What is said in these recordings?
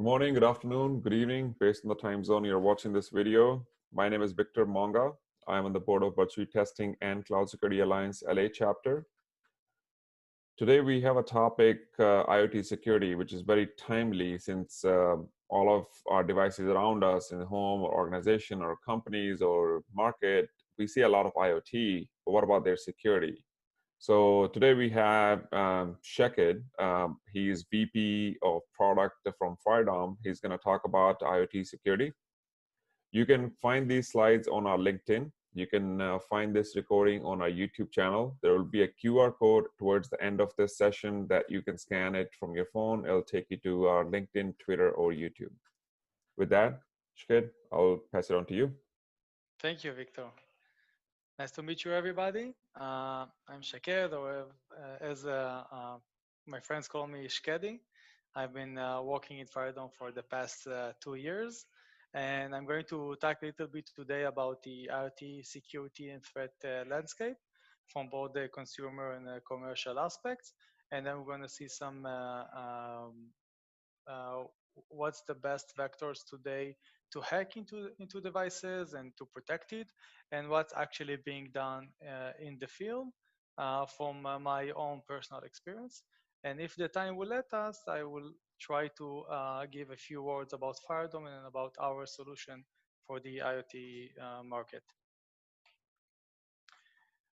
morning, good afternoon, good evening, based on the time zone you're watching this video. My name is Victor Monga. I'm on the board of Virtual Testing and Cloud Security Alliance LA chapter. Today we have a topic, IoT security, which is very timely since all of our devices around us in the home or organization or companies or market, we see a lot of IoT, but what about their security? So today we have Shekid. He's VP of product from FireDom. He's going to talk about IoT security. You can find these slides on our LinkedIn. You can find this recording on our YouTube channel. There will be a QR code towards the end of this session that you can scan it from your phone. It'll take you to our LinkedIn, Twitter, or YouTube. With that, Shekid, I'll pass it on to you. Thank you, Victor. Nice to meet you, everybody. I'm Shaked, or as my friends call me, Shkedi. I've been working in FireDome for the past 2 years, and I'm going to talk a little bit today about the IoT security and threat landscape from both the consumer and commercial aspects. And then we're going to see some uh, what's the best vectors today to hack into devices and to protect it, and what's actually being done in the field from my own personal experience. And if the time will let us, I will try to give a few words about FireDome and about our solution for the IoT market.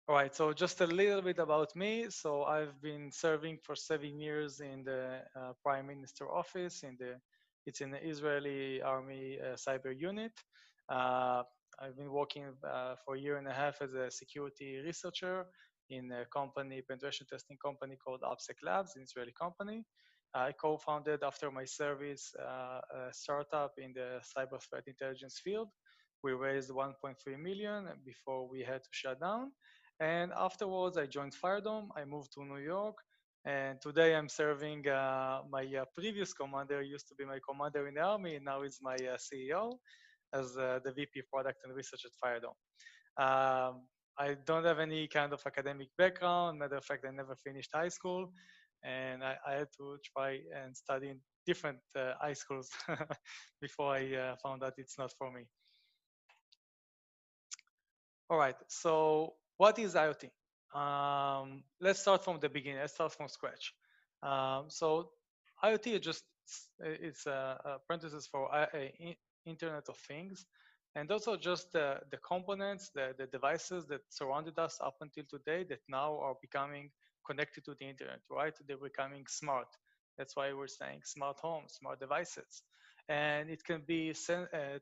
All right, so just a little bit about me. So I've been serving for 7 years in the Prime Minister office. It's in the Israeli Army cyber unit. Uh, I've been working for a year and a half as a security researcher in a company, penetration testing company called OPSEC Labs, an Israeli company. I co-founded after my service a startup in the cyber threat intelligence field. We raised 1.3 million before we had to shut down. And afterwards, I joined FireDome. I moved to New York. And today I'm serving my previous commander, used to be my commander in the Army, and now is my CEO as the VP Product and Research at FireDome. I don't have any kind of academic background. Matter of fact, I never finished high school. And I had to try and study in different high schools before I found out it's not for me. All right, so what is IoT? Let's start from the beginning. Let's start from scratch. So IoT is just it's a parenthesis for Internet of Things, and also just the components, the devices that surrounded us up until today that now are becoming connected to the internet, right? They're becoming smart. That's why we're saying smart homes, smart devices. And it can be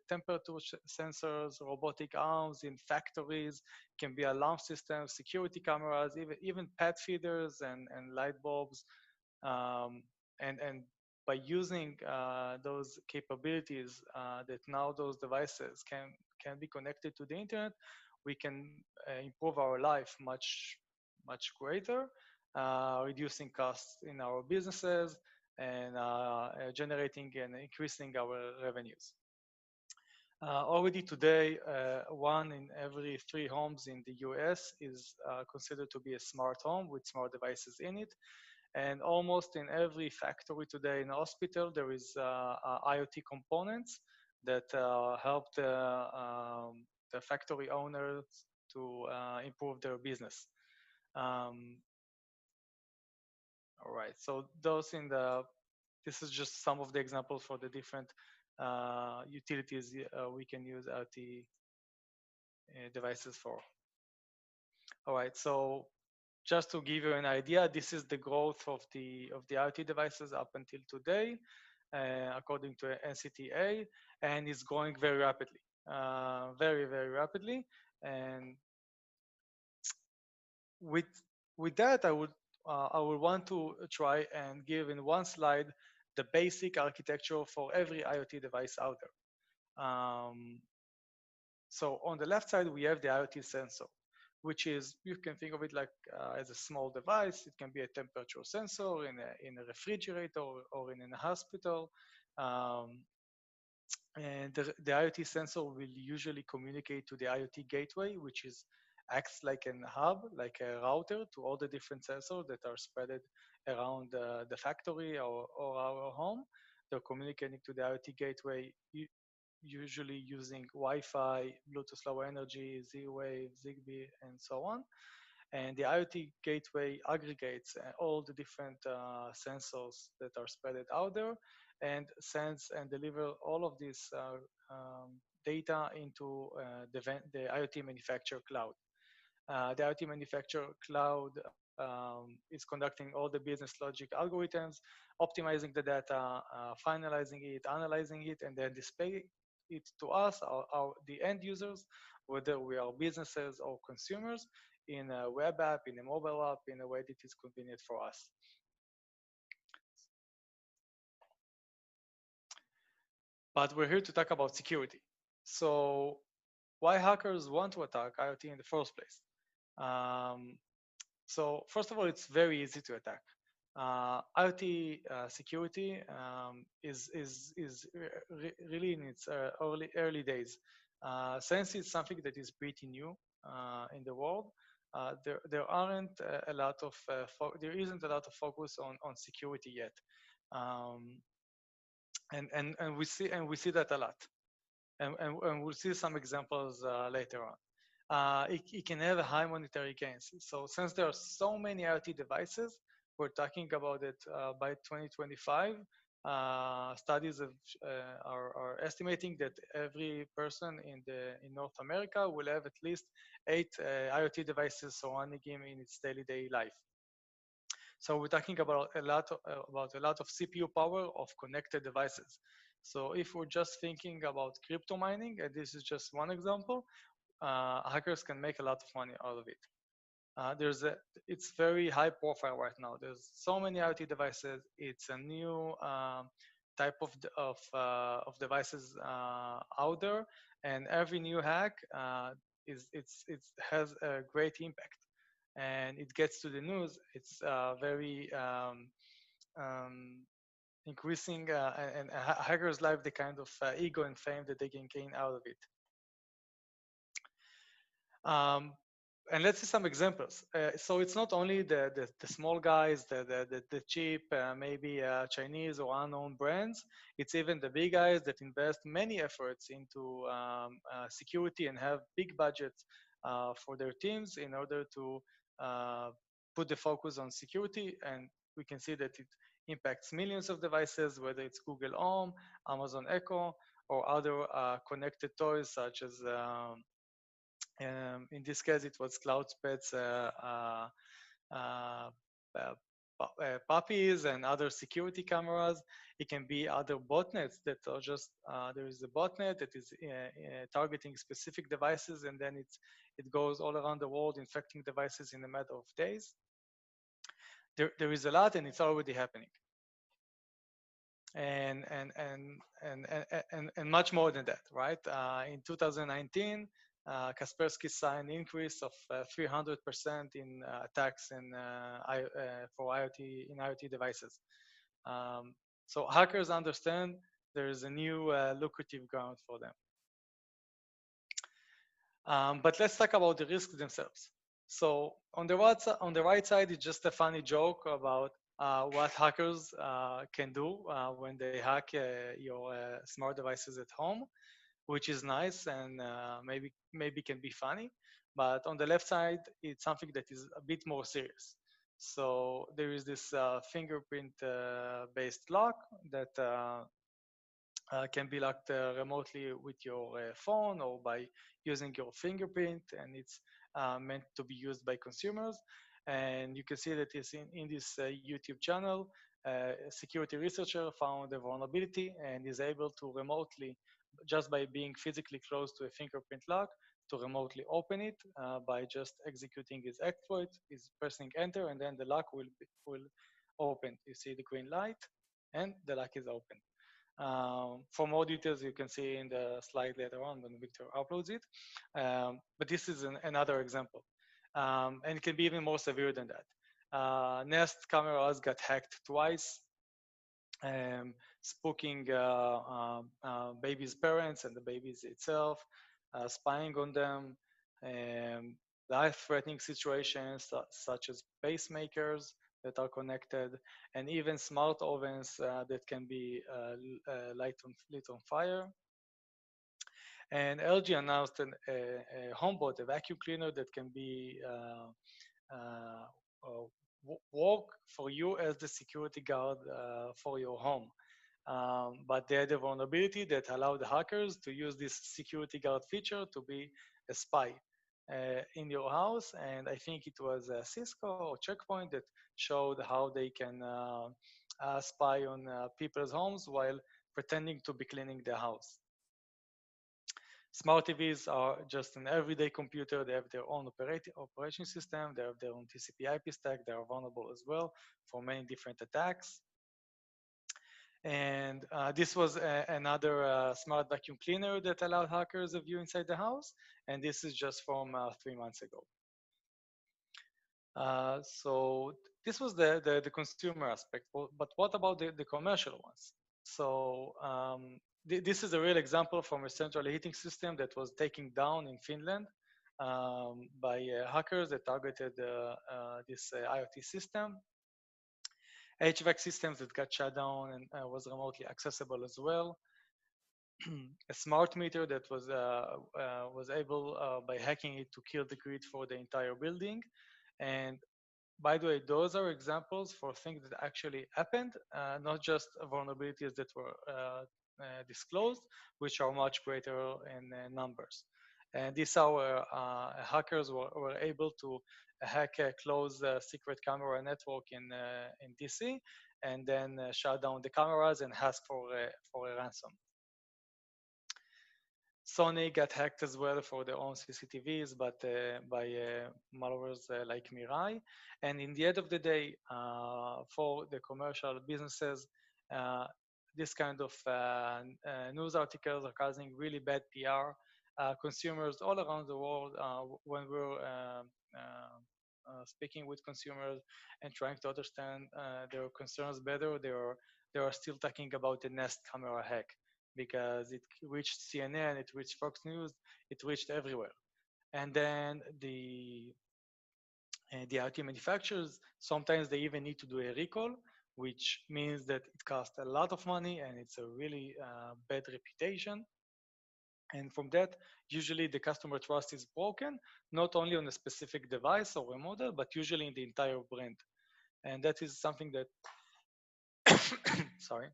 temperature sensors, robotic arms in factories, can be alarm systems, security cameras, even pet feeders and light bulbs. And by using those capabilities that now those devices can be connected to the internet, we can improve our life much greater, reducing costs in our businesses and generating and increasing our revenues. Already today, 1 in every 3 homes in the US is considered to be a smart home with smart devices in it. And almost in every factory today in a hospital, there is IoT components that help the factory owners to improve their business. All right, so this is just some of the examples for the different utilities we can use IoT devices for. All right, so just to give you an idea, this is the growth of the IoT devices up until today, according to NCTA, and it's growing very rapidly, very, very rapidly. And with that, I would want to try and give in one slide the basic architecture for every IoT device out there. So on the left side, we have the IoT sensor, which is, you can think of it like as a small device. It can be a temperature sensor in a refrigerator or in a hospital. And the IoT sensor will usually communicate to the IoT gateway, which acts like a hub, like a router to all the different sensors that are spread around the factory or our home. The they're communicating to the IoT gateway, usually using Wi-Fi, Bluetooth Low Energy, Z-Wave, Zigbee, and so on. And the IoT gateway aggregates all the different sensors that are spread out there and sends and deliver all of this data into the IoT manufacturer cloud. The IoT manufacturer cloud is conducting all the business logic algorithms, optimizing the data, finalizing it, analyzing it, and then display it to us, the end users, whether we are businesses or consumers, in a web app, in a mobile app, in a way that is convenient for us. But we're here to talk about security. So why hackers want to attack IoT in the first place? So first of all, it's very easy to attack. IoT security is really in its early days. Since it's something that is pretty new in the world, there aren't a lot of there isn't a lot of focus on security yet, um, and we see that a lot, and we'll see some examples later on. It can have a high monetary gains. So since there are so many IoT devices, we're talking about it by 2025. Studies are estimating that every person in North America will have at least 8 IoT devices surrounding him in its daily life. So we're talking about a lot of CPU power of connected devices. So if we're just thinking about crypto mining, and this is just one example, hackers can make a lot of money out of it. It's very high profile right now. There's so many IoT devices. It's a new type of devices out there, and every new hack it has a great impact, and it gets to the news. It's very increasing and hackers like the kind of ego and fame that they can gain out of it. Um, and let's see some examples. So it's not only the small guys, the cheap, maybe Chinese or unknown brands. It's even the big guys that invest many efforts into security and have big budgets for their teams in order to put the focus on security. And we can see that it impacts millions of devices, whether it's Google Home, Amazon Echo, or other connected toys such as in this case, it was CloudSpet's puppies and other security cameras. It can be other botnets that are just, there is a botnet that is targeting specific devices, and then it goes all around the world infecting devices in a matter of days. There is a lot, and it's already happening. And much more than that, right? In 2019, Kaspersky signed an increase of 300% in attacks for IoT devices. So hackers understand there is a new lucrative ground for them. But let's talk about the risks themselves. So on the right side, it's just a funny joke about what hackers can do when they hack your smart devices at home, which is nice and maybe can be funny. But on the left side, it's something that is a bit more serious. So there is this fingerprint-based lock that can be locked remotely with your phone or by using your fingerprint, and it's meant to be used by consumers. And you can see that it's in this YouTube channel, a security researcher found a vulnerability and is able to remotely, just by being physically close to a fingerprint lock, to remotely open it by just executing his exploit, is pressing enter, and then the lock will open. You see the green light, and the lock is open. For more details, you can see in the slide later on when Victor uploads it. But this is another example. And it can be even more severe than that. Nest cameras got hacked twice, spooking babies' parents and the babies itself, spying on them, life-threatening situations such as pacemakers that are connected, and even smart ovens that can be lit on fire. And LG announced a HomeBot, a vacuum cleaner that can be work for you as the security guard for your home. But they had a vulnerability that allowed the hackers to use this security guard feature to be a spy in your house. And I think it was Cisco or Checkpoint that showed how they can spy on people's homes while pretending to be cleaning their house. Smart TVs are just an everyday computer. They have their own operation system. They have their own TCP/IP stack. They are vulnerable as well for many different attacks. And this was another smart vacuum cleaner that allowed hackers a view inside the house. And this is just from 3 months ago. So this was the consumer aspect. But what about the commercial ones? So this is a real example from a central heating system that was taken down in Finland by hackers that targeted this IoT system. HVAC systems that got shut down and was remotely accessible as well. A smart meter that was able by hacking it to kill the grid for the entire building. And by the way, those are examples for things that actually happened, not just vulnerabilities that were disclosed, which are much greater in numbers. And this our hackers were able to hack a closed secret camera network in DC, and then shut down the cameras and ask for a ransom. Sony got hacked as well for their own CCTVs, but by malwares like Mirai. And in the end of the day, for the commercial businesses, uh, this kind of news articles are causing really bad PR. Consumers all around the world, when we're speaking with consumers and trying to understand their concerns better, they are still talking about the Nest camera hack because it reached CNN, it reached Fox News, it reached everywhere. And then the IoT manufacturers, sometimes they even need to do a recall, which means that it costs a lot of money and it's a really bad reputation. And from that, usually the customer trust is broken, not only on a specific device or a model, but usually in the entire brand. And that is something that, sorry,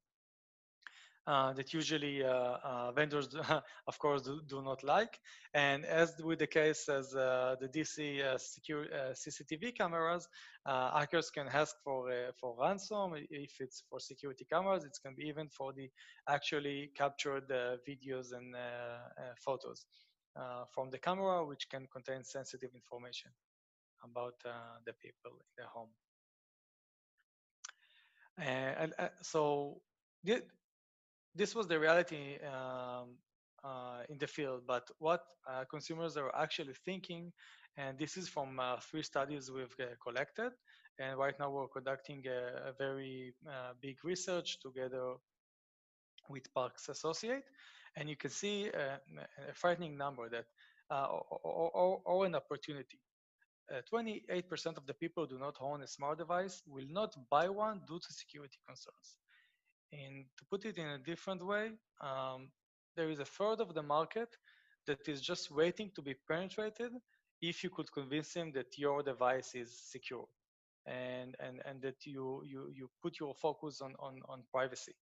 that usually vendors, of course, do not like. And as with the case as the DC CCTV cameras, hackers can ask for ransom if it's for security cameras. It can be even for the actually captured videos and photos from the camera, which can contain sensitive information about the people in the home. So this was the reality in the field, but what consumers are actually thinking, and this is from 3 studies we've collected, and right now we're conducting a very big research together with Parks Associate, and you can see a frightening number that, or an opportunity. 28% of the people who do not own a smart device will not buy one due to security concerns. And to put it in a different way, there is a third of the market that is just waiting to be penetrated if you could convince him that your device is secure and that you put your focus on privacy.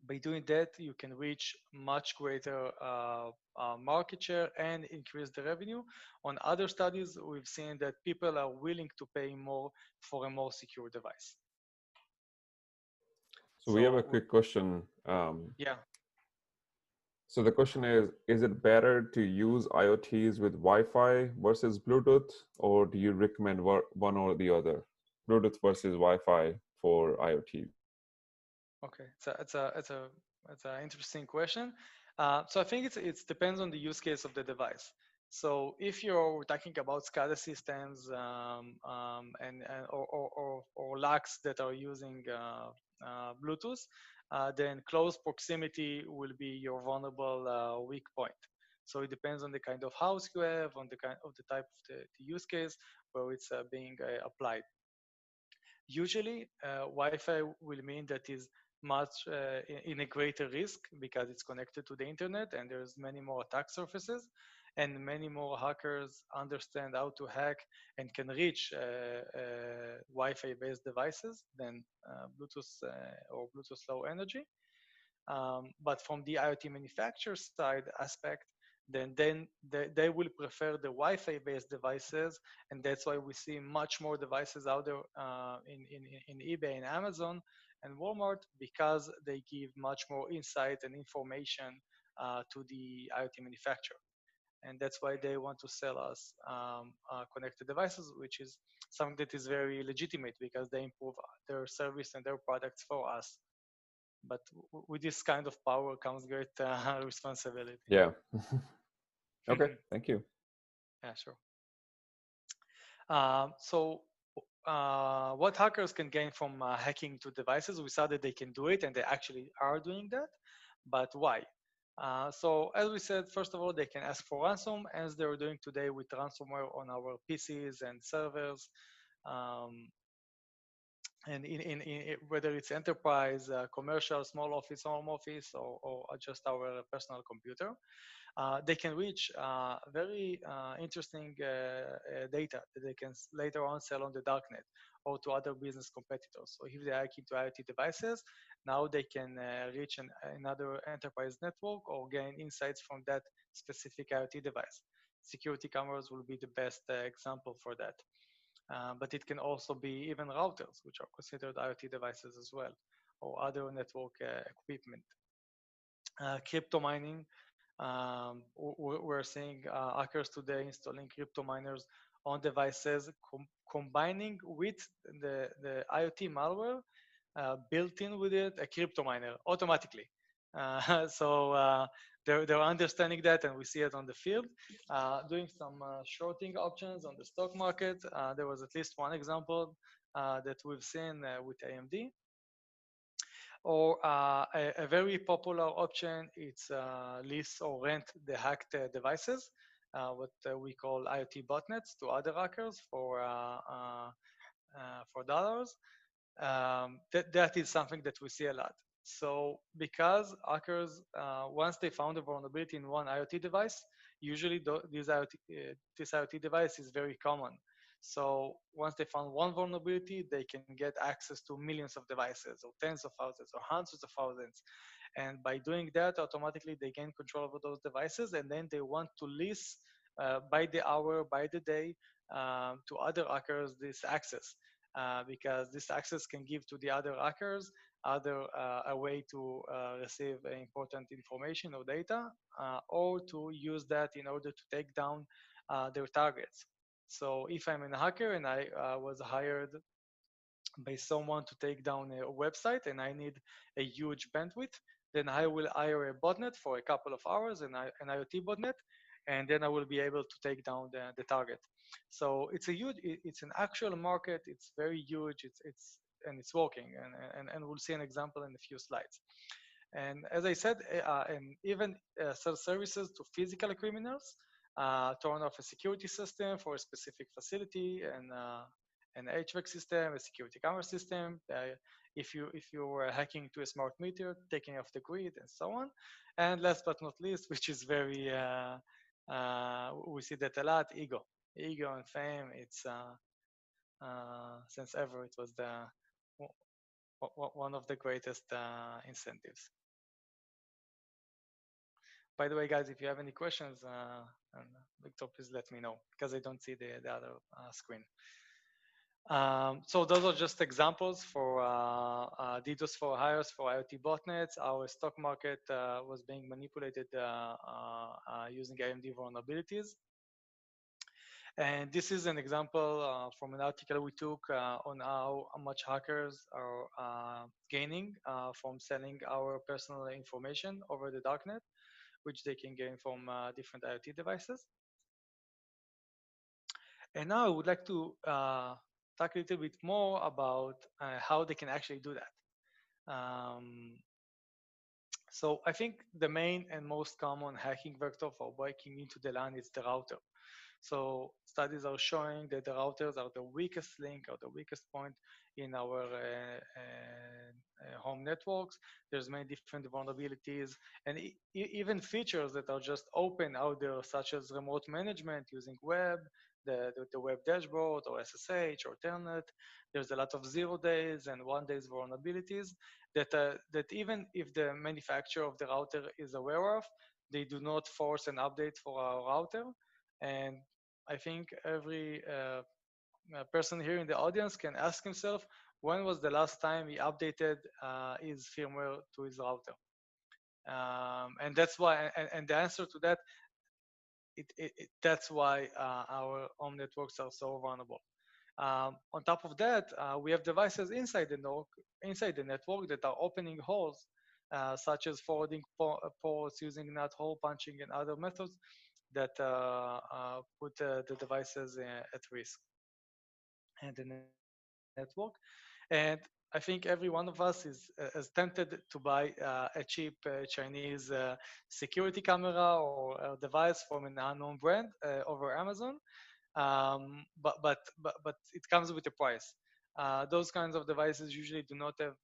By doing that, you can reach much greater market share and increase the revenue. On other studies, we've seen that people are willing to pay more for a more secure device. So we have a quick question. Yeah. So the question is it better to use IoTs with Wi-Fi versus Bluetooth, or do you recommend one or the other, Bluetooth versus Wi-Fi for IoT? Okay, it's a interesting question. So I think it depends on the use case of the device. So if you're talking about SCADA systems or LACs that are using Bluetooth, then close proximity will be your vulnerable weak point. So it depends on the kind of house you have, on the kind of the type of the use case where it's being applied. Usually, Wi-Fi will mean that is much in a greater risk because it's connected to the internet and there's many more attack surfaces and many more hackers understand how to hack and can reach Wi-Fi based devices than Bluetooth or Bluetooth Low Energy. But from the IoT manufacturer side aspect, then they will prefer the Wi-Fi based devices, and that's why we see much more devices out there in eBay and Amazon and Walmart because they give much more insight and information to the IoT manufacturer, and that's why they want to sell us connected devices, which is something that is very legitimate because they improve their service and their products for us. But with this kind of power comes great responsibility. Yeah. Okay, thank you. Yeah, sure. So what hackers can gain from hacking to devices, we saw that they can do it and they actually are doing that, but why? So as we said, first of all, they can ask for ransom as they're doing today with ransomware on our PCs and servers. Um, and whether it's enterprise, commercial, small office, home office, or just our personal computer. They can reach very interesting data that they can later on sell on the darknet or to other business competitors. So if they hack into IoT devices, now they can reach another enterprise network or gain insights from that specific IoT device. Security cameras will be the best example for that. But it can also be even routers, which are considered IoT devices as well, or other network equipment. Crypto mining, we're seeing hackers today installing crypto miners on devices, combining with the IoT malware built in with it a crypto miner automatically. So they're understanding that, and we see it on the field. Doing some shorting options on the stock market. There was at least one example that we've seen with AMD. Or a very popular option, it's lease or rent the hacked devices, what we call IoT botnets to other hackers for dollars. That is something that we see a lot. So because hackers, once they found a vulnerability in one IoT device, usually this IoT device is very common. So once they found one vulnerability, they can get access to millions of devices or tens of thousands or hundreds of thousands. And by doing that, automatically they gain control over those devices, and then they want to lease by the hour, by the day, to other hackers this access. Because this access can give to the other hackers a way to receive important information or data, or to use that in order to take down their targets. So if I'm a hacker and I was hired by someone to take down a website and I need a huge bandwidth, then I will hire a botnet for a couple of hours, an IoT botnet, and then I will be able to take down the target. So it's an actual market. It's very huge. And it's working. And we'll see an example in a few slides. And as I said, and even sell services to physical criminals, turn off a security system for a specific facility and an HVAC system, a security camera system. If you were hacking to a smart meter, taking off the grid, and so on. And last but not least, which is very we see that a lot, ego and fame. It's since ever it was one of the greatest incentives. By the way, guys, if you have any questions, Victor, please let me know because I don't see the other screen. So those are just examples for DDoS for hires for IoT botnets. Our stock market was being manipulated using AMD vulnerabilities. And this is an example from an article we took on how much hackers are gaining from selling our personal information over the darknet, which they can gain from different IoT devices. And now I would like to talk a little bit more about how they can actually do that. So I think the main and most common hacking vector for breaking into the LAN is the router. So studies are showing that the routers are the weakest link or the weakest point in our home networks. There's many different vulnerabilities and even features that are just open out there, such as remote management using web, the web dashboard or SSH or Telnet. There's a lot of 0 days and 1 days vulnerabilities that even if the manufacturer of the router is aware of, they do not force an update for our router. And I think every person here in the audience can ask himself, when was the last time he updated his firmware to his router? And that's why, and the answer to that, that's why our home networks are so vulnerable. On top of that, we have devices inside the network that are opening holes, such as forwarding ports using nut hole punching and other methods that put the devices at risk and the network. And I think every one of us is tempted to buy a cheap Chinese security camera or a device from an unknown brand over Amazon. But it comes with a price. Those kinds of devices usually do not have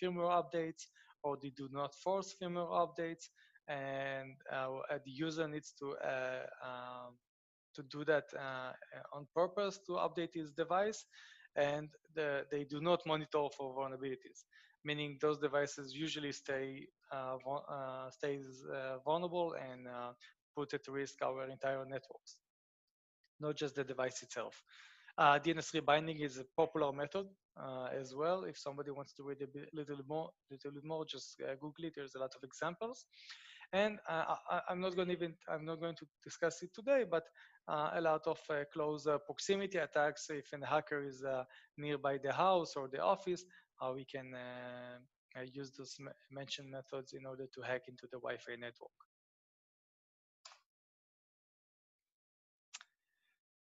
firmware updates, or they do not force firmware updates, and the user needs to do that on purpose to update his device, and they do not monitor for vulnerabilities, meaning those devices usually stays vulnerable and put at risk our entire networks, not just the device itself. DNS binding is a popular method as well. If somebody wants to read a little bit more, just Google it. There's a lot of examples. And I'm not going to discuss it today, but a lot of close proximity attacks. If a hacker is nearby the house or the office, we can use those mentioned methods in order to hack into the Wi-Fi network.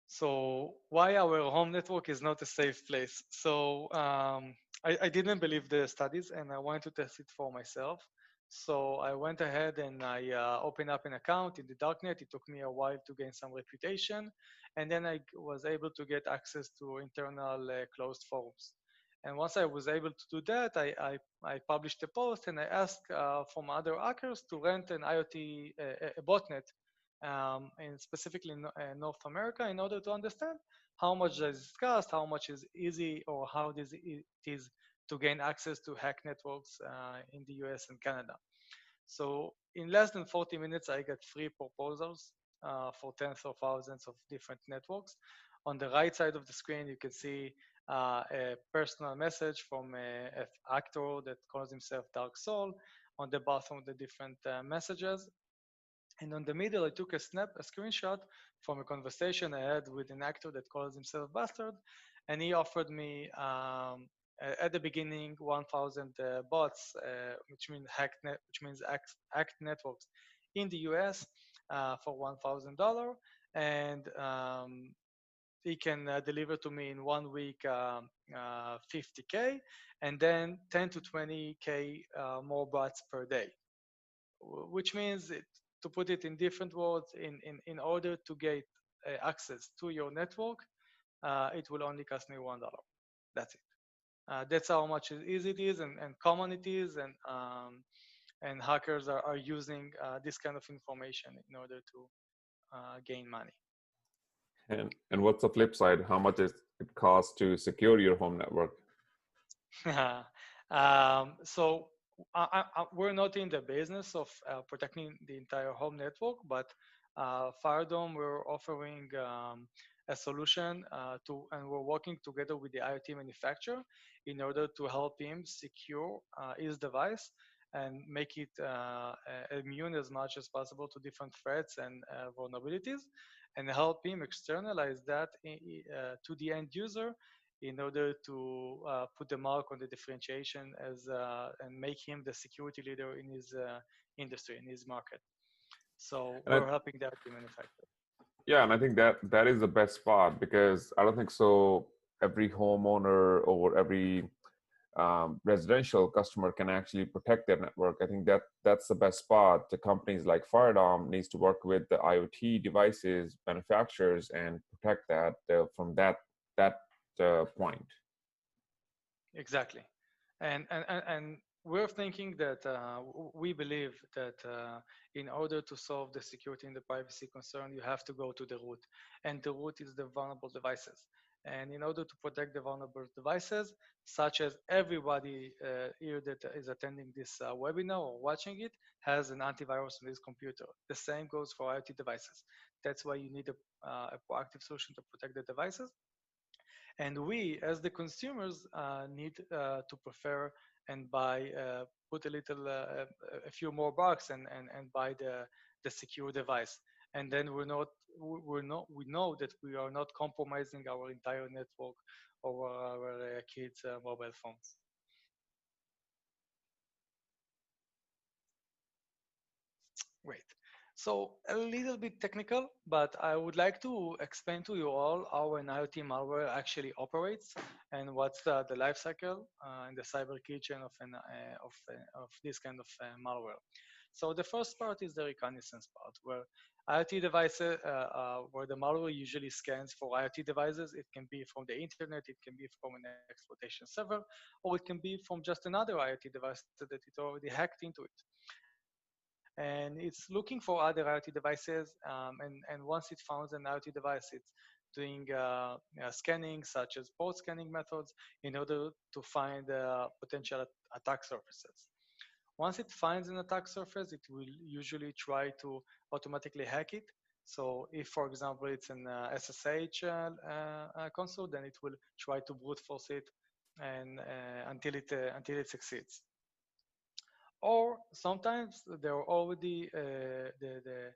So why our home network is not a safe place? So I didn't believe the studies, and I wanted to test it for myself. So I went ahead and I opened up an account in the darknet. It took me a while to gain some reputation, and then I was able to get access to internal closed forums. And once I was able to do that, I published a post and I asked from other hackers to rent an IoT a botnet, and specifically in North America, in order to understand how much is cost, how much is easy, or how it is to gain access to hack networks in the US and Canada. So in less than 40 minutes, I got 3 proposals for tens of thousands of different networks. On the right side of the screen, you can see a personal message from an actor that calls himself Dark Soul. On the bottom, the different messages. And on the middle, I took a screenshot from a conversation I had with an actor that calls himself Bastard, and he offered me at the beginning 1,000 bots, which means hacked networks in the US for $1,000, and he can deliver to me in 1 week 50K, and then 10 to 20K more bots per day, which means to put it in different words, in order to get access to your network, it will only cost me $1. That's it. That's how much easy it is and common it is, and hackers are using this kind of information in order to gain money. And what's the flip side? How much it costs to secure your home network? So we're not in the business of protecting the entire home network, but Firedome, we're offering a solution and we're working together with the IoT manufacturer in order to help him secure his device and make it immune as much as possible to different threats and vulnerabilities, and help him externalize that to the end user in order to put the mark on the differentiation and make him the security leader in his industry, in his market. So we're helping the IoT manufacturer. Yeah, and I think that is the best part, because I don't think so every homeowner or every residential customer can actually protect their network. I think that that's the best spot. The companies like FireDom needs to work with the IoT devices manufacturers and protect that from that point. Exactly. And we're thinking that we believe that in order to solve the security and the privacy concern, you have to go to the root. And the root is the vulnerable devices. And in order to protect the vulnerable devices, such as everybody here that is attending this webinar or watching it, has an antivirus on his computer. The same goes for IoT devices. That's why you need a proactive solution to protect the devices. And we, as the consumers, need to prefer and buy, put a few more bucks and buy the secure device. And then we know that we are not compromising our entire network or our kids' mobile phones. Great. So a little bit technical, but I would like to explain to you all how an IoT malware actually operates and what's the life cycle and the cyber keychain of this kind of malware. So the first part is the reconnaissance part, where IoT devices, where the malware usually scans for IoT devices. It can be from the internet, it can be from an exploitation server, or it can be from just another IoT device that it already hacked into it. And it's looking for other IoT devices. And once it finds an IoT device, it's doing scanning, such as port scanning methods, in order to find potential attack surfaces. Once it finds an attack surface, it will usually try to automatically hack it. So if, for example, it's an SSH console, then it will try to brute force it and until it succeeds. Or sometimes there are already the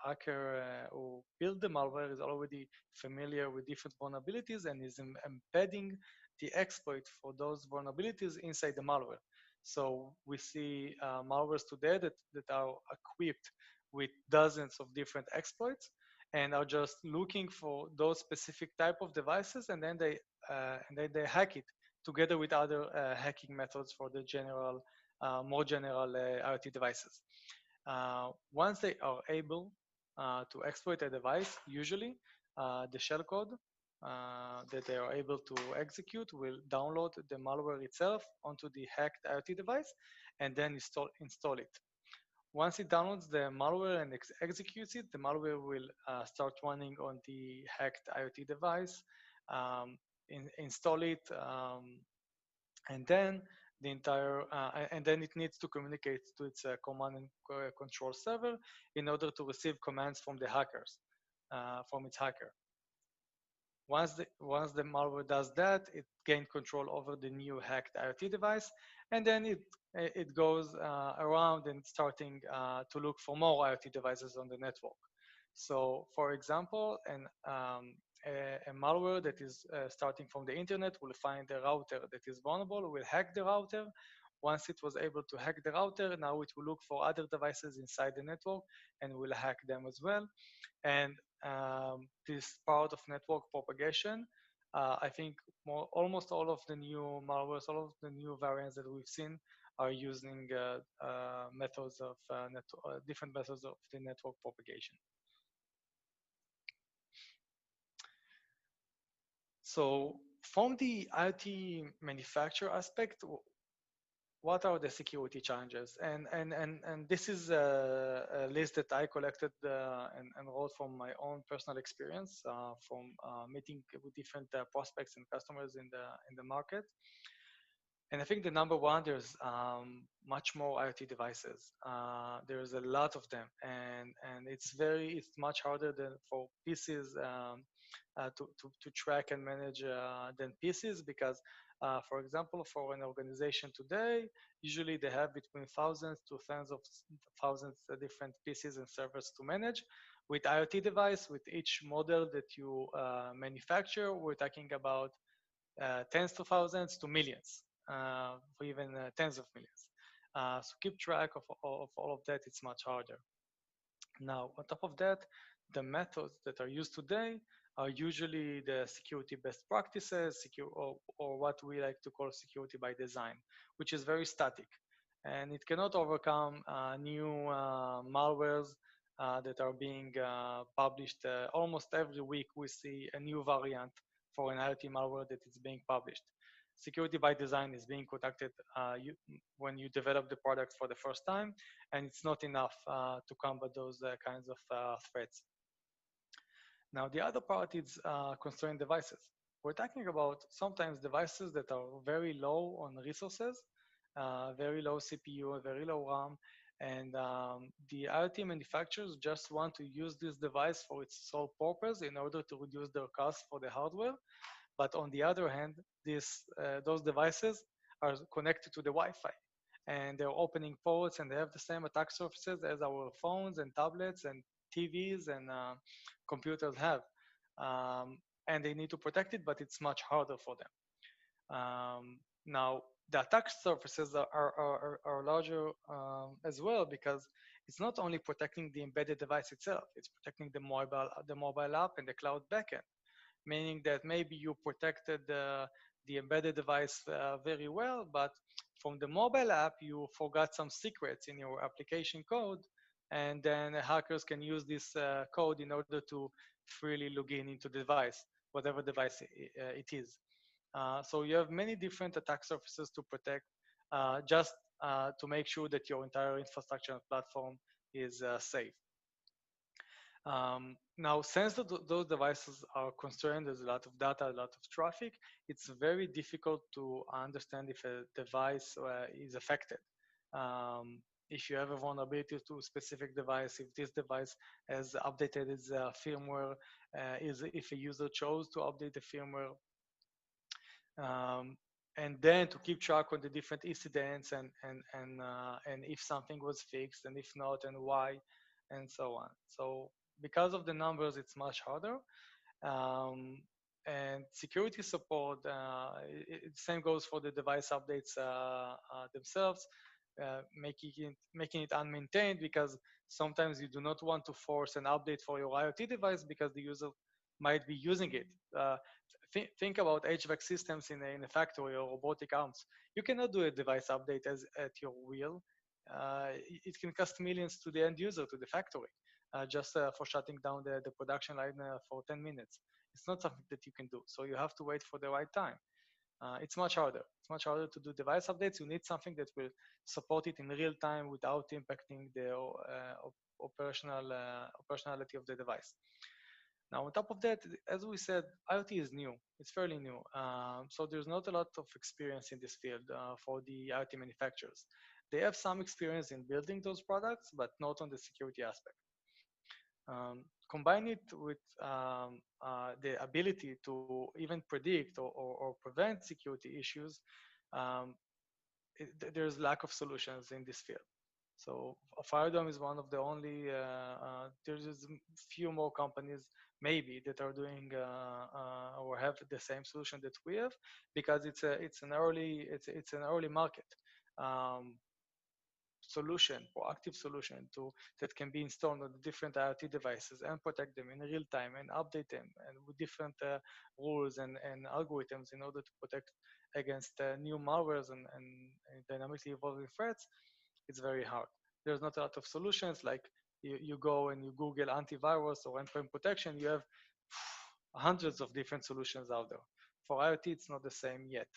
hacker who built the malware is already familiar with different vulnerabilities and is embedding the exploit for those vulnerabilities inside the malware. So we see malwares today that are equipped with dozens of different exploits and are just looking for those specific type of devices, and then they hack it together with other hacking methods for the more general IoT devices. Once they are able to exploit a device, usually the shellcode that they are able to execute will download the malware itself onto the hacked IoT device and then install it. Once it downloads the malware and executes it, the malware will start running on the hacked IoT device, install it, and then and then it needs to communicate to its command and control server in order to receive commands from the hackers, from its hacker. Once the malware does that, it gains control over the new hacked IoT device, and then it goes around and starting to look for more IoT devices on the network. So, for example, a malware that is starting from the internet will find a router that is vulnerable, will hack the router. Once it was able to hack the router, now it will look for other devices inside the network and will hack them as well. And this part of network propagation, I think almost all of the new malwares, all of the new variants that we've seen are using methods of different methods of the network propagation. So from the IoT manufacturer aspect, what are the security challenges? And this is a list that I collected and wrote from my own personal experience from meeting with different prospects and customers in the market. And I think the number one, there's much more IoT devices. There's a lot of them, and it's much harder than for PCs to track and manage than PCs because, for example, for an organization today, usually they have between thousands to tens of thousands of different PCs and servers to manage. With IoT device, with each model that you manufacture, we're talking about tens to thousands to millions, or even tens of millions. So keep track of all of that, it's much harder. Now, on top of that, the methods that are used today are usually the security best practices, or what we like to call security by design, which is very static. And it cannot overcome new malwares that are being published. Almost every week we see a new variant for an IoT malware that is being published. Security by design is being conducted when you develop the product for the first time, and it's not enough to combat those kinds of threats. Now, the other part is constrained devices. We're talking about sometimes devices that are very low on resources, very low CPU, very low RAM, and the IoT manufacturers just want to use this device for its sole purpose in order to reduce their cost for the hardware. But on the other hand, those devices are connected to the Wi-Fi, and they're opening ports, and they have the same attack surfaces as our phones and tablets and TVs and computers have. And they need to protect it, but it's much harder for them. Now, the attack surfaces are larger as well, because it's not only protecting the embedded device itself, it's protecting the mobile app and the cloud backend, meaning that maybe you protected the embedded device very well, but from the mobile app, you forgot some secrets in your application code, and then hackers can use this code in order to freely log in into the device, whatever device it is. So you have many different attack surfaces to protect, just to make sure that your entire infrastructure and platform is safe. Now, since those devices are constrained, there's a lot of data, a lot of traffic, it's very difficult to understand if a device is affected. If you have a vulnerability to a specific device, if this device has updated its firmware, if a user chose to update the firmware, and then to keep track on the different incidents and if something was fixed and if not and why and so on. So because of the numbers, it's much harder. And security support, same goes for the device updates themselves, making it unmaintained, because sometimes you do not want to force an update for your IoT device because the user might be using it. Think about HVAC systems in a factory or robotic arms. You cannot do a device update at your will. It can cost millions to the end user, to the factory, just for shutting down the production line for 10 minutes. It's not something that you can do. So you have to wait for the right time. It's much harder. It's much harder to do device updates. You need something that will support it in real time without impacting the operationality of the device. Now, on top of that, as we said, IoT is new. It's fairly new. So there's not a lot of experience in this field for the IoT manufacturers. They have some experience in building those products, but not on the security aspect. Combine it with the ability to even predict or prevent security issues, there's lack of solutions in this field. So Firedome is one of the only, there's a few more companies maybe that are doing or have the same solution that we have, because it's an early market. Solution, proactive solution that can be installed on the different IoT devices and protect them in real time and update them and with different rules and algorithms in order to protect against new malwares and dynamically evolving threats. It's very hard. There's not a lot of solutions. Like you go and you Google antivirus or endpoint protection, you have hundreds of different solutions out there. For IoT, it's not the same yet.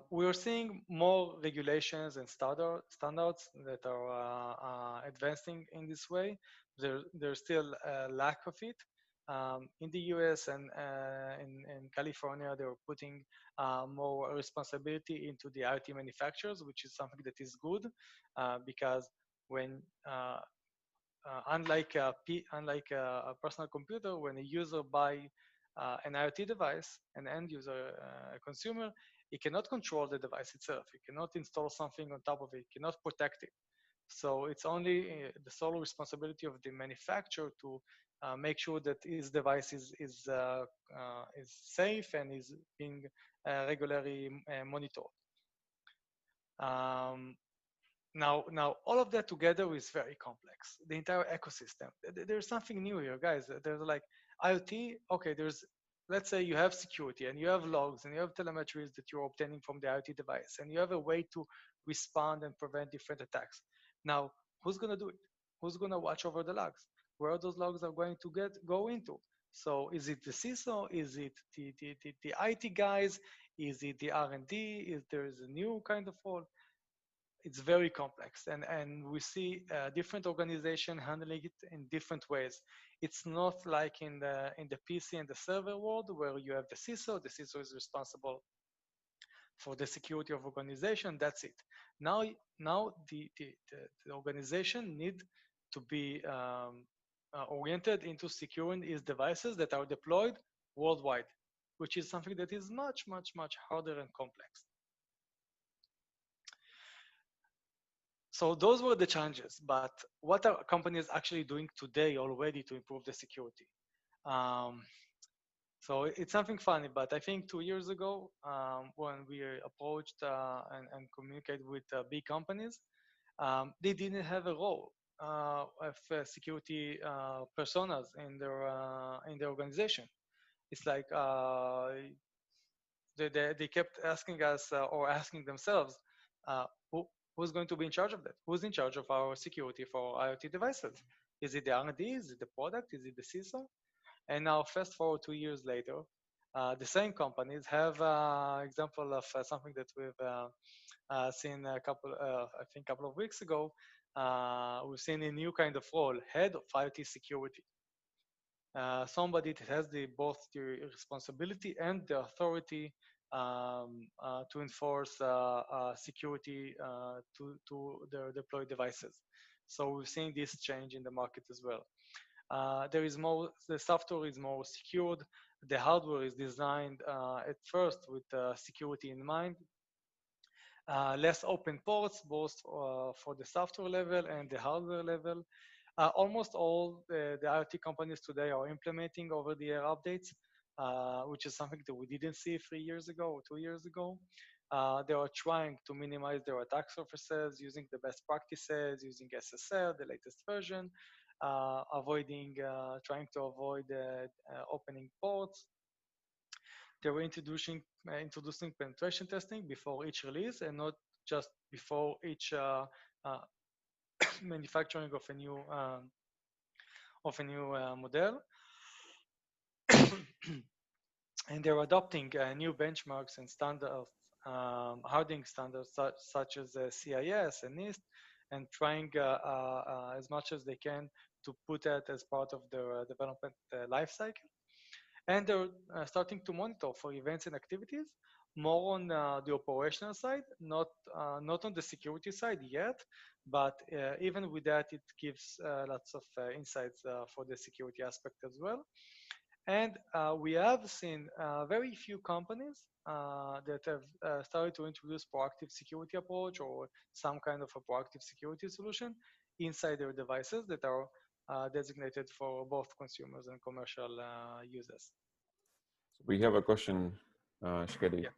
We are seeing more regulations and standards that are advancing in this way. There's still a lack of it. In the US and in California, they're putting more responsibility into the IoT manufacturers, which is something that is good, because when unlike a personal computer, when a user buy an IoT device, an end user, a consumer, he cannot control the device itself. He cannot install something on top of it. He cannot protect it. So it's only the sole responsibility of the manufacturer to make sure that his device is safe and is being regularly monitored. Now, all of that together is very complex. The entire ecosystem. There's something new here, guys. There's like IoT. Okay, let's say you have security and you have logs and you have telemetries that you're obtaining from the IoT device, and you have a way to respond and prevent different attacks. Now, who's gonna do it? Who's gonna watch over the logs? Where those logs are going to go into? So, is it the CISO? Is it the IT guys? Is it the R&D? Is there is a new kind of role? It's very complex, and we see different organization handling it in different ways. It's not like in the PC and the server world where you have the CISO. The CISO is responsible for the security of organization. That's it. Now the organization need to be oriented into securing its devices that are deployed worldwide, which is something that is much harder and complex. So those were the challenges, but what are companies actually doing today already to improve the security? Um, so it's something funny, but I think 2 years ago, when we approached and communicated with big companies, they didn't have a role of security personas in their organization. It's like they kept asking us or asking themselves, uh, who, who's going to be in charge of that? Who's in charge of our security for IoT devices? Is it the R&D? Is it the product? Is it the CISO? And now, fast forward 2 years later, the same companies have example of something that we've seen a couple of weeks ago. We've seen a new kind of role, head of IoT security. Somebody that has both the responsibility and the authority to enforce security to their deployed devices. So we're seeing this change in the market as well. The software is more secured. The hardware is designed at first with security in mind. Less open ports, both for the software level and the hardware level. Almost all the IoT companies today are implementing over-the-air updates, which is something that we didn't see 3 years ago or 2 years ago. They are trying to minimize their attack surfaces using the best practices, using SSL, the latest version, trying to avoid opening ports. They were introducing penetration testing before each release and not just before each uh, manufacturing of a new model. And they're adopting new benchmarks and standards, hardening standards such as CIS and NIST, and trying as much as they can to put that as part of their development lifecycle. And they're starting to monitor for events and activities more on the operational side, not on the security side yet, but even with that, it gives lots of insights for the security aspect as well. And we have seen very few companies that have started to introduce proactive security approach or some kind of a proactive security solution inside their devices that are designated for both consumers and commercial users. We have a question, Shkedi. Yeah.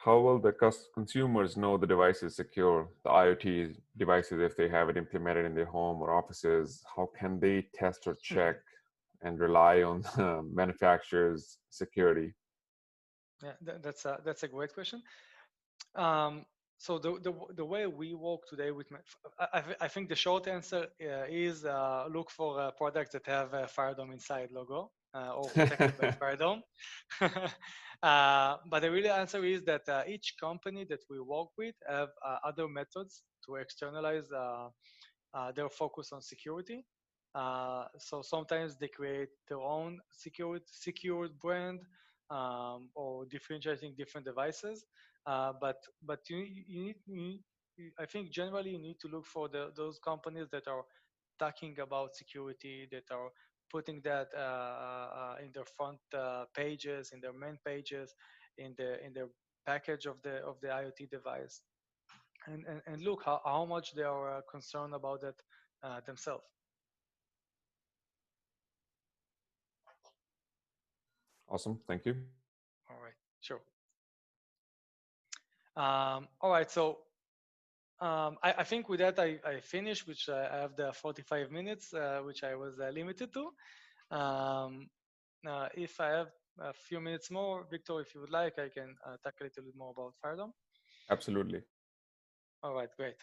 How will the consumers know the device is secure, the IoT devices, if they have it implemented in their home or offices? How can they test or check and rely on the manufacturer's security? Yeah, that's a great question. Um, so the way we work today with, I think the short answer is look for products that have a FireDome inside logo or protected by FireDome. But the real answer is that each company that we work with have other methods to externalize their focus on security. So sometimes they create their own secured brand or differentiating different devices. But I think generally you need to look for those companies that are talking about security, that are putting that in their front pages, in their main pages, in their package of the IoT device, and look how much they are concerned about it themselves. Awesome, thank you. All right, sure. All right, so I think with that I finished, which I have the 45 minutes, which I was limited to. Um, if I have a few minutes more, Victor, if you would like, I can talk a little bit more about Firedom. Absolutely. All right, great.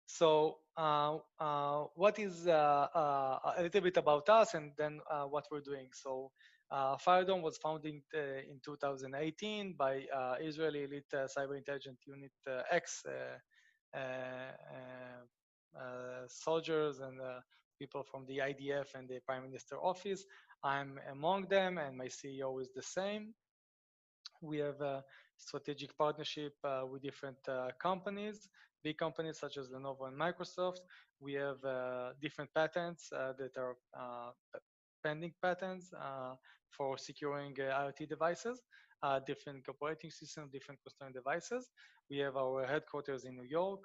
So, what is a little bit about us, and then what we're doing. So, Firedome was founded in 2018 by Israeli Elite Cyber Intelligence Unit X soldiers and people from the IDF and the Prime Minister office. I'm among them, and my CEO is the same. We have a strategic partnership with different companies, big companies such as Lenovo and Microsoft. We have different patents that are pending patents for securing IoT devices, different operating systems, different customer devices. We have our headquarters in New York,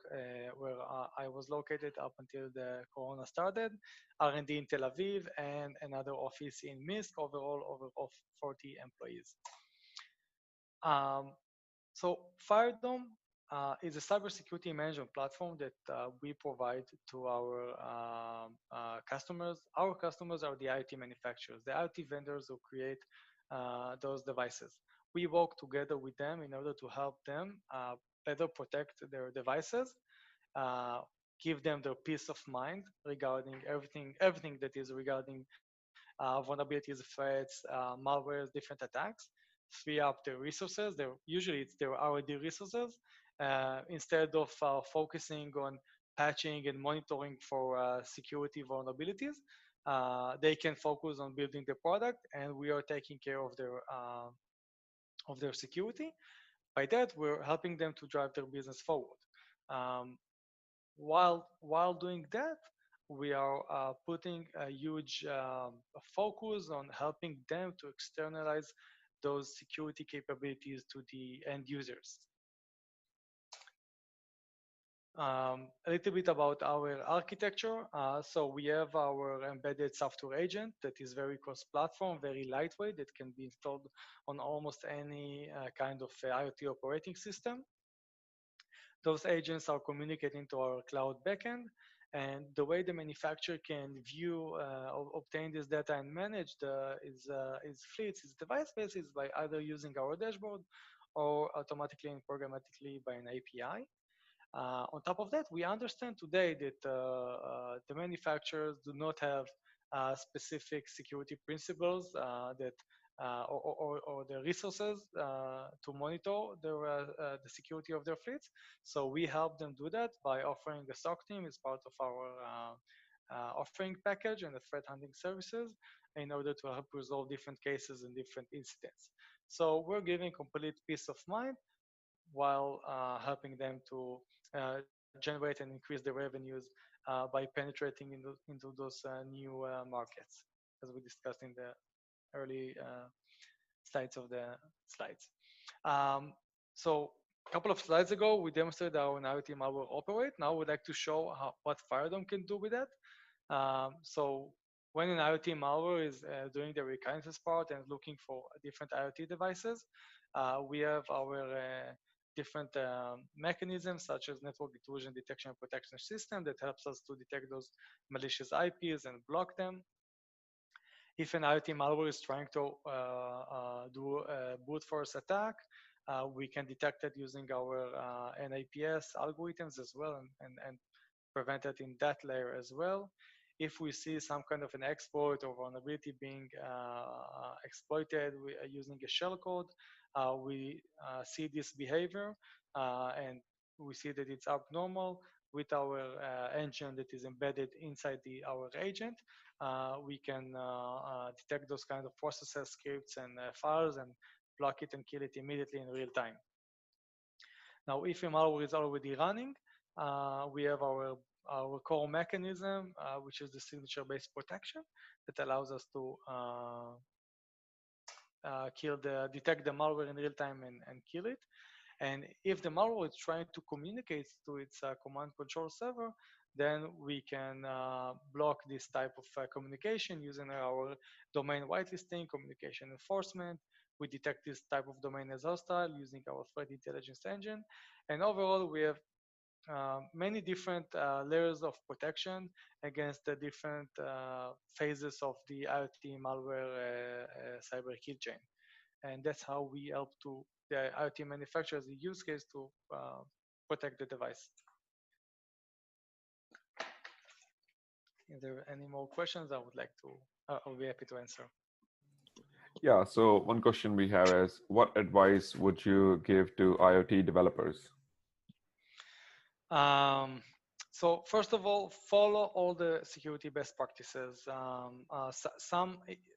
where I was located up until the Corona started, R&D in Tel Aviv, and another office in Minsk, overall over of 40 employees. Um, so Firedome is a cybersecurity management platform that we provide to our customers. Our customers are the IoT manufacturers, the IoT vendors who create those devices. We work together with them in order to help them better protect their devices, uh, give them their peace of mind regarding everything that is regarding vulnerabilities, threats, malwares, different attacks, free up their resources. Usually it's their R&D resources instead of focusing on patching and monitoring for security vulnerabilities. They can focus on building the product, and we are taking care of their security. By that, we're helping them to drive their business forward. Um, while doing that, we are putting a huge focus on helping them to externalize those security capabilities to the end users. A little bit about our architecture. So we have our embedded software agent that is very cross-platform, very lightweight, that can be installed on almost any kind of IoT operating system. Those agents are communicating to our cloud backend, and the way the manufacturer can view, obtain this data and manage his fleets, his device space is by either using our dashboard or automatically and programmatically by an API. On top of that, we understand today that the manufacturers do not have specific security principles or the resources to monitor the security of their fleets. So we help them do that by offering the SOC team as part of our offering package and the threat hunting services in order to help resolve different cases and different incidents. So we're giving complete peace of mind while helping them to generate and increase their revenues by penetrating into those new markets, as we discussed in the early slides of the slides. So a couple of slides ago, we demonstrated how an IoT malware operate. Now we'd like to show what Firedome can do with that. So when an IoT malware is doing the reconnaissance part and looking for different IoT devices, we have our different mechanisms such as network intrusion detection and protection system that helps us to detect those malicious IPs and block them. If an IoT malware is trying to do a brute force attack, we can detect it using our NAPS algorithms as well and prevent it in that layer as well. If we see some kind of an exploit or vulnerability being exploited using a shellcode, we see this behavior and we see that it's abnormal with our engine that is embedded inside our agent. We can detect those kind of processes, scripts, and files and block it and kill it immediately in real time. Now, if a malware is already running, we have our core mechanism, which is the signature-based protection that allows us to detect the malware in real time and kill it. And if the malware is trying to communicate to its command control server, then we can block this type of communication using our domain whitelisting, communication enforcement. We detect this type of domain as hostile using our threat intelligence engine. And overall, we have many different layers of protection against the different phases of the IoT malware cyber kill chain. And that's how we help to the IoT manufacturers the use case to protect the device. If there are any more questions, I'll be happy to answer. Yeah, so one question we have is, what advice would you give to IoT developers? So first of all, follow all the security best practices.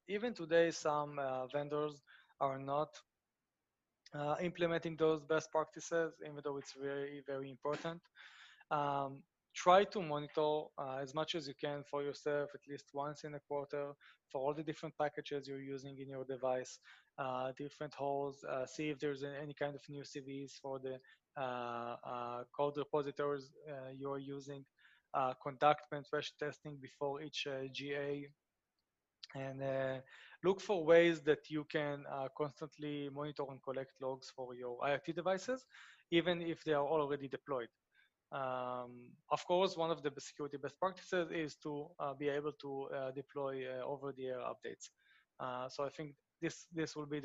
Even today, some vendors are not implementing those best practices, even though it's very, very important. Um, Try to monitor as much as you can for yourself at least once in a quarter for all the different packages you're using in your device, different holes, see if there's any kind of new CVEs for the code repositories you're using, conduct penetration testing before each GA, and look for ways that you can constantly monitor and collect logs for your IoT devices, even if they are already deployed. Of course, one of the security best practices is to be able to deploy over-the-air updates. So I think this will be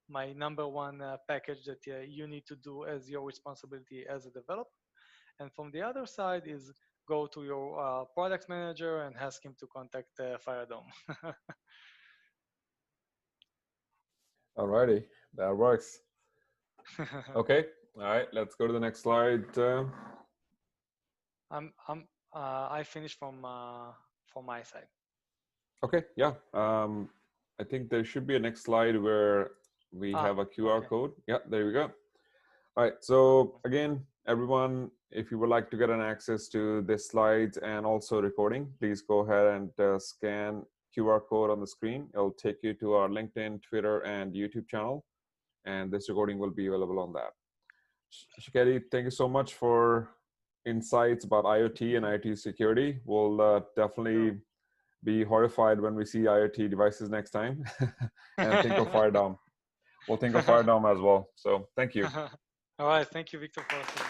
my number one package that you need to do as your responsibility as a developer. And from the other side is go to your product manager and ask him to contact FireDome. Alrighty, that works. Okay, all right, let's go to the next slide. I finished from my side. Okay, yeah. I think there should be a next slide where we have a QR code. Yeah, there we go. All right, so again, everyone, if you would like to get an access to this slides and also recording, please go ahead and scan QR code on the screen. It'll take you to our LinkedIn, Twitter, and YouTube channel, and this recording will be available on that. Shikari, thank you so much for insights about IoT and IoT security. We'll definitely be horrified when we see IoT devices next time and think of FireDome. We'll think of FireDome as well. So thank you. All right. Thank you, Victor, for